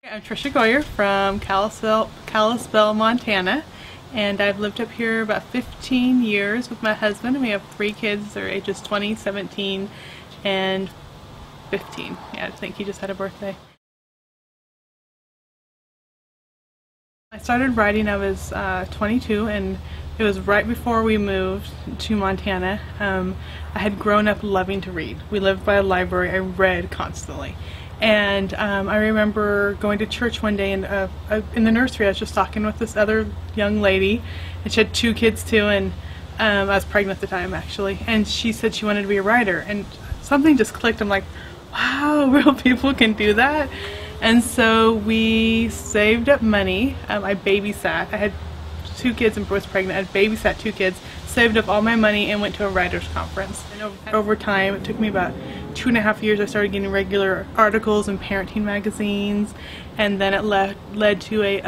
I'm Tricia Goyer from Kalispell, Montana, and I've lived up here about 15 years with my husband, and we have 3 kids. They're ages 20, 17, and 15. Yeah, I think he just had a birthday. I started writing I was 22, and it was right before we moved to Montana. I had grown up loving to read. We lived by a library. I read constantly. And I remember going to church one day, and in the nursery I was just talking with this other young lady, and she had 2 kids too, and I was pregnant at the time actually, and she said she wanted to be a writer, and something just clicked. I'm like, wow, real people can do that. And so we saved up money. I babysat. I had 2 kids and was pregnant. I babysat 2 kids, saved up all my money, and went to a writer's conference. And over time, it took me about 2.5 years, I started getting regular articles in parenting magazines, and then it led to a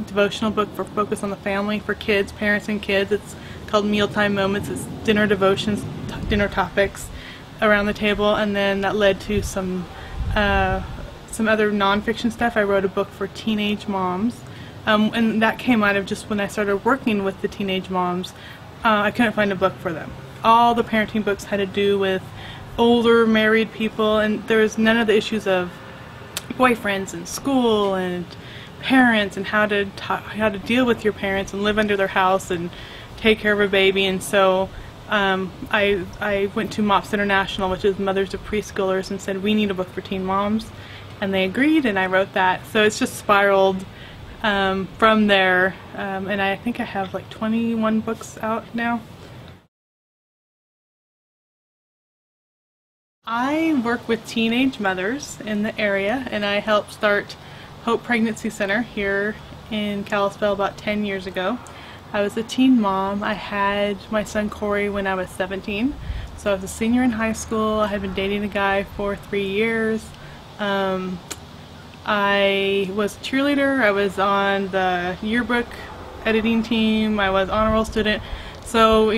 devotional book for Focus on the Family for kids, parents and kids. It's called Mealtime Moments. It's dinner devotions, dinner topics around the table, and then that led to some other nonfiction stuff. I wrote a book for teenage moms, and that came out of just when I started working with the teenage moms. I couldn't find a book for them. All the parenting books had to do with older married people, and there was none of the issues of boyfriends and school and parents and how to deal with your parents and live under their house and take care of a baby. And so I went to MOPS International, which is Mothers of Preschoolers, and said we need a book for teen moms, and they agreed, and I wrote that. So it's just spiraled from there, and I think I have like 21 books out now. I work with teenage mothers in the area, and I helped start Hope Pregnancy Center here in Kalispell about 10 years ago. I was a teen mom. I had my son Corey when I was 17, so I was a senior in high school. I had been dating a guy for 3 years. I was a cheerleader. I was on the yearbook editing team. I was honor roll student, so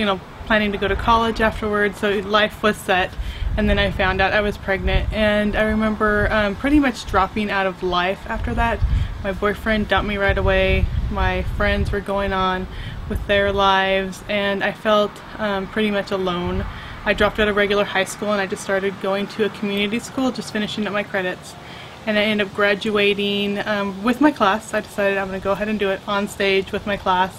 planning to go to college afterwards, so life was set. And then I found out I was pregnant, and I remember pretty much dropping out of life after that. My boyfriend dumped me right away. My friends were going on with their lives, and I felt pretty much alone. I dropped out of regular high school, and I just started going to a community school, just finishing up my credits. And I ended up graduating with my class. I decided I'm going to go ahead and do it on stage with my class.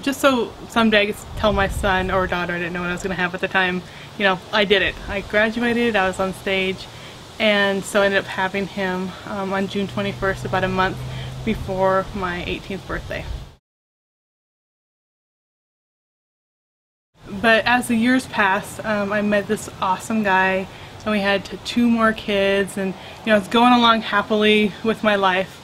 Just so someday I could tell my son or daughter, I didn't know what I was going to have at the time, I did it. I graduated, I was on stage, and so I ended up having him on June 21st, about a month before my 18th birthday. But as the years passed, I met this awesome guy, and we had 2 more kids, and I was going along happily with my life.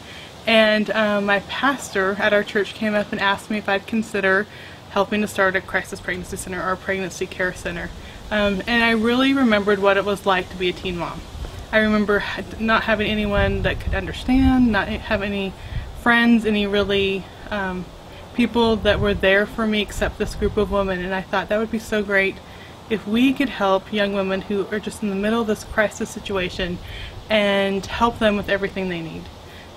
And my pastor at our church came up and asked me if I'd consider helping to start a crisis pregnancy center or a pregnancy care center. And I really remembered what it was like to be a teen mom. I remember not having anyone that could understand, not have any friends, any really people that were there for me except this group of women. And I thought that would be so great if we could help young women who are just in the middle of this crisis situation and help them with everything they need.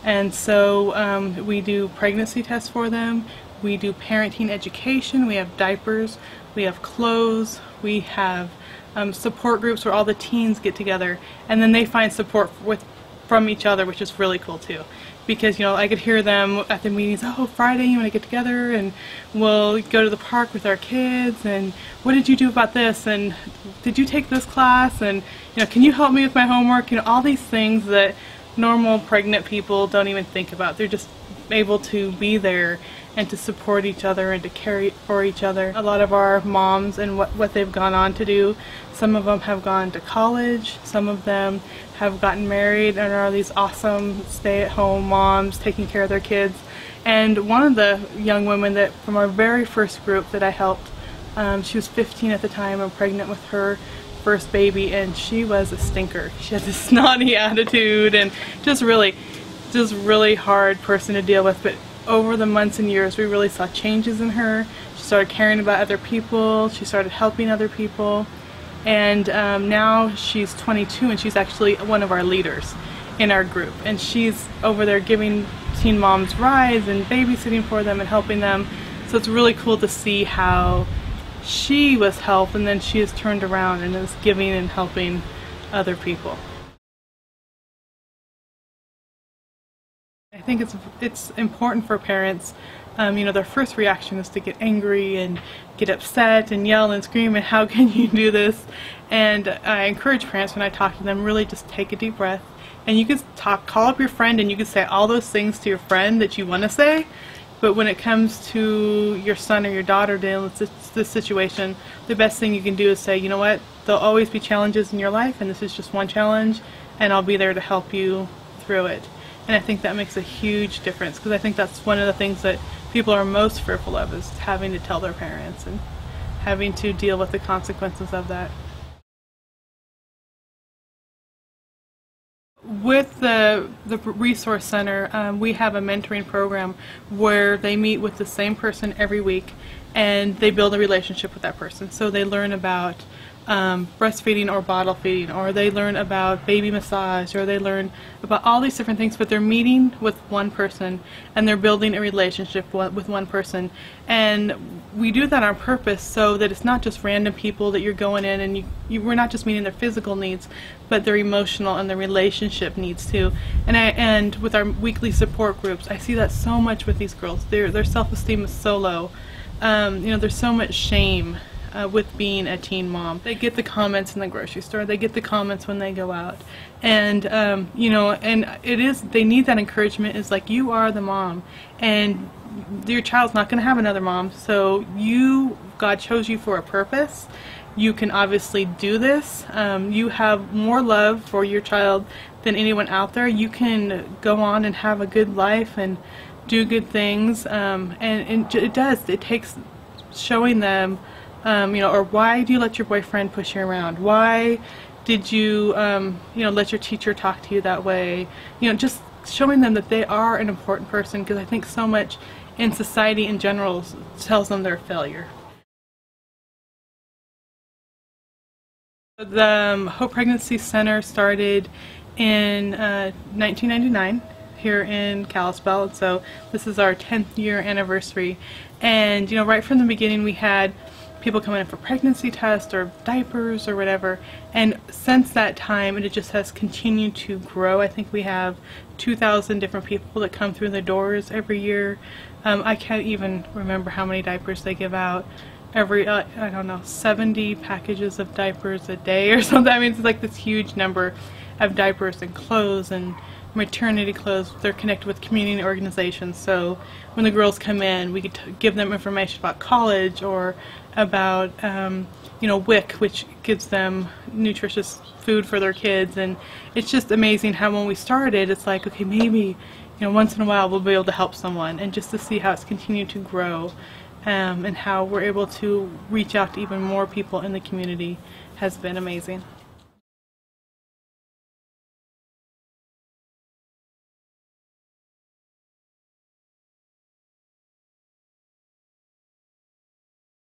And so we do pregnancy tests for them, we do parenting education, we have diapers, we have clothes, we have support groups where all the teens get together, and then they find support from each other, which is really cool too. Because I could hear them at the meetings, oh, Friday you want to get together and we'll go to the park with our kids, and what did you do about this, and did you take this class, and can you help me with my homework, all these things that normal pregnant people don't even think about. They're just able to be there and to support each other and to care for each other. A lot of our moms and what they've gone on to do, some of them have gone to college, some of them have gotten married and are these awesome stay-at-home moms taking care of their kids. And one of the young women that from our very first group that I helped, she was 15 at the time and pregnant with her first baby, and she was a stinker. She had this snotty attitude and just really hard person to deal with. But over the months and years, we really saw changes in her. She started caring about other people, she started helping other people, and now she's 22 and she's actually one of our leaders. in our group, and she's over there giving teen moms rides and babysitting for them and helping them. So it's really cool to see how she was helped and then she has turned around and is giving and helping other people. I think it's important for parents, you know, their first reaction is to get angry and get upset and yell and scream and how can you do this? And I encourage parents when I talk to them, really just take a deep breath, and you can call up your friend and you can say all those things to your friend that you want to say, but when it comes to your son or your daughter dealing with this situation, the best thing you can do is say, you know what, there'll always be challenges in your life and this is just one challenge and I'll be there to help you through it. And I think that makes a huge difference, because I think that's one of the things that people are most fearful of, is having to tell their parents and having to deal with the consequences of that. With the Resource Center, we have a mentoring program where they meet with the same person every week and they build a relationship with that person. So they learn about breastfeeding or bottle feeding, or they learn about baby massage, or they learn about all these different things, but they're meeting with one person and they're building a relationship with one person. And we do that on purpose so that it's not just random people that you're going in and we're not just meeting their physical needs, but their emotional and their relationship needs too. And with our weekly support groups, I see that so much with these girls. Their self-esteem is so low. You know, there's so much shame with being a teen mom. They get the comments in the grocery store, they get the comments when they go out, and you know, and they need that encouragement. It's like, you are the mom and your child's not going to have another mom, so God chose you for a purpose. You can obviously do this. You have more love for your child than anyone out there. You can go on and have a good life and do good things, and it takes showing them, you know, or why do you let your boyfriend push you around? Why did you, you know, let your teacher talk to you that way? You know, just showing them that they are an important person, because I think so much in society in general tells them they're a failure. The Hope Pregnancy Center started in 1999 here in Kalispell, so this is our 10th year anniversary. And you know, right from the beginning we had people coming in for pregnancy tests or diapers or whatever, and since that time it just has continued to grow. I think we have 2,000 different people that come through the doors every year. I can't even remember how many diapers they give out. Every, I don't know, 70 packages of diapers a day or something. I mean, it's like this huge number of diapers and clothes and maternity clothes. They're connected with community organizations, so when the girls come in, we get to give them information about college or about you know, WIC, which gives them nutritious food for their kids. And it's just amazing how when we started, it's like, okay, maybe, you know, once in a while we'll be able to help someone, and just to see how it's continued to grow, and how we're able to reach out to even more people in the community has been amazing.